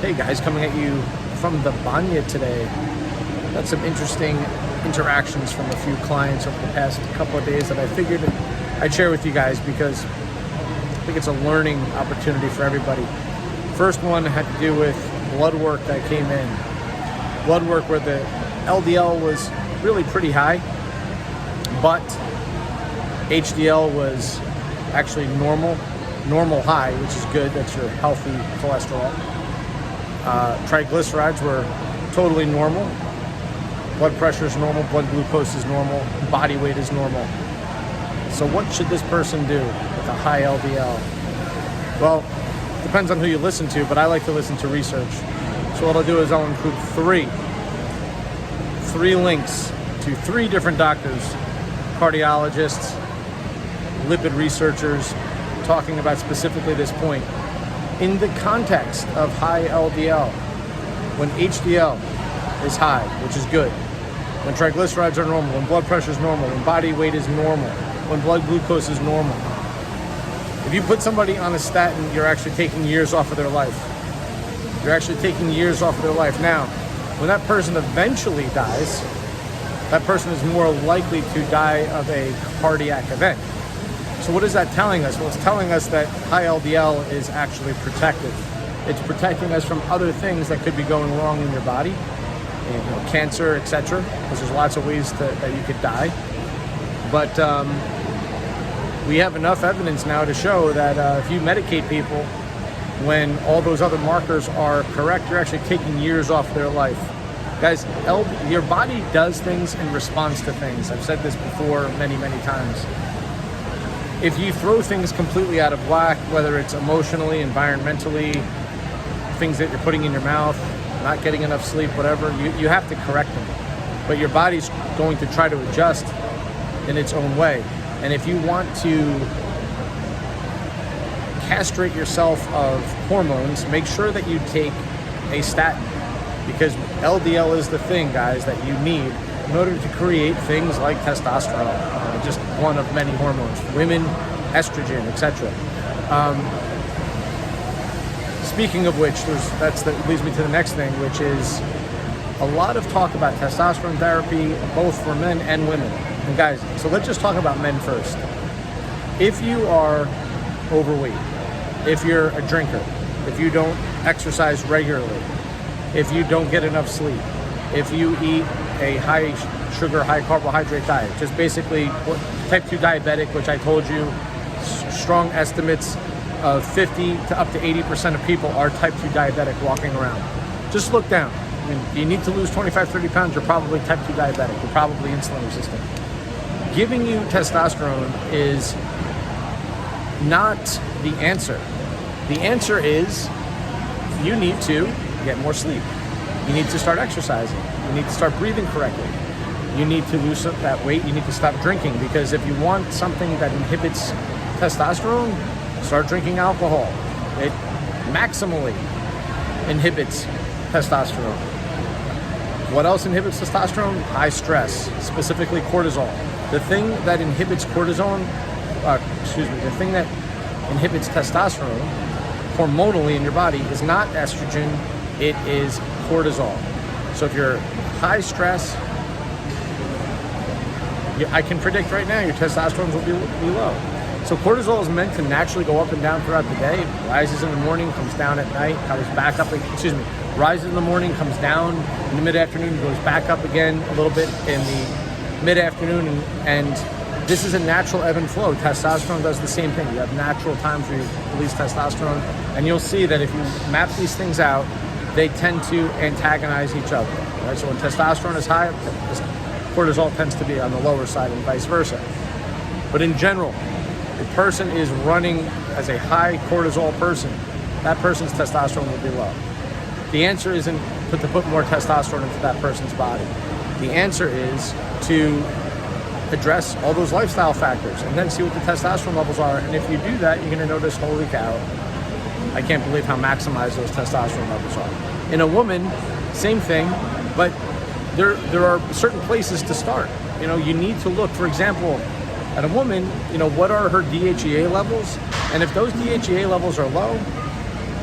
Hey guys, coming at you from the Banya today. Got some interesting interactions from a few clients over the past couple of days that I figured I'd share with you guys because I think it's a learning opportunity for everybody. First one had to do with blood work that came in. Blood work where the LDL was really pretty high, but HDL was actually normal high, which is good. That's your healthy cholesterol. Triglycerides were totally normal. Blood pressure is normal. Blood glucose is normal. Body weight is normal. So what should this person do with a high LDL? Well, depends on who you listen to, but I like to listen to research. So what I'll do is I'll include three links to three different doctors, cardiologists, lipid researchers, talking about specifically this point in the context of high LDL. When HDL is high, which is good, when triglycerides are normal, when blood pressure is normal, when body weight is normal, when blood glucose is normal. If you put somebody on a statin, you're actually taking years off of their life. You're actually taking years off of their life. Now, when that person eventually dies, that person is more likely to die of a cardiac event. So what is that telling us? Well, it's telling us that high LDL is actually protective. It's protecting us from other things that could be going wrong in your body, cancer, etc. Because there's lots of ways that you could die. But we have enough evidence now to show that if you medicate people when all those other markers are correct, you're actually taking years off their life. Guys, your body does things in response to things. I've said this before many, many times. If you throw things completely out of whack, whether it's emotionally, environmentally, things that you're putting in your mouth, not getting enough sleep, whatever, you have to correct them. But your body's going to try to adjust in its own way. And if you want to castrate yourself of hormones, make sure that you take a statin, because LDL is the thing, guys, that you need in order to create things like testosterone, just one of many hormones, women, estrogen, etc. Speaking of which, that leads me to the next thing, which is a lot of talk about testosterone therapy, both for men and women. And guys, so let's just talk about men first. If you are overweight, if you're a drinker, if you don't exercise regularly, if you don't get enough sleep, if you eat a high sugar, high carbohydrate diet, just basically type 2 diabetic, which I told you, strong estimates of 50 to up to 80% of people are type 2 diabetic walking around. Just look down. I mean, you need to lose 25, 30 pounds, you're probably type 2 diabetic. You're probably insulin resistant. Giving you testosterone is not the answer. The answer is you need to get more sleep. You need to start exercising. You need to start breathing correctly. You need to lose that weight. You need to stop drinking, because if you want something that inhibits testosterone, start drinking alcohol. It maximally inhibits testosterone. What else inhibits testosterone? High stress, specifically cortisol. The thing that inhibits the thing that inhibits testosterone hormonally in your body is not estrogen, it is cortisol. So if you're high stress, I can predict right now your testosterone will be low. So cortisol is meant to naturally go up and down throughout the day. It rises in the morning, comes down at night, rises in the morning, comes down in the mid-afternoon, goes back up again a little bit in the mid-afternoon, and this is a natural ebb and flow. Testosterone does the same thing. You have natural times where you release testosterone, and you'll see that if you map these things out, they tend to antagonize each other. Right? So when testosterone is high, cortisol tends to be on the lower side and vice versa. But in general, if a person is running as a high cortisol person, that person's testosterone will be low. The answer isn't to put more testosterone into that person's body. The answer is to address all those lifestyle factors and then see what the testosterone levels are. And if you do that, you're going to notice, holy cow, I can't believe how maximized those testosterone levels are. In a woman, same thing, but there are certain places to start. You need to look, for example, at a woman, what are her DHEA levels? And if those DHEA levels are low,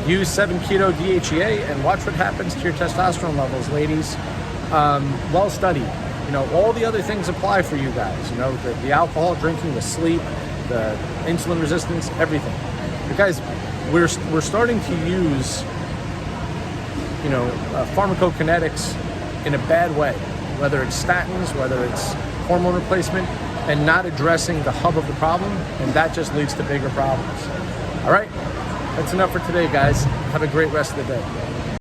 use 7-keto DHEA and watch what happens to your testosterone levels, ladies. Well studied. You know, all the other things apply for you guys. You know, the alcohol drinking, the sleep, the insulin resistance, everything. But guys, we're starting to use, you know, pharmacokinetics in a bad way, whether it's statins, whether it's hormone replacement, and not addressing the hub of the problem, and that just leads to bigger problems. All right, that's enough for today, guys. Have a great rest of the day.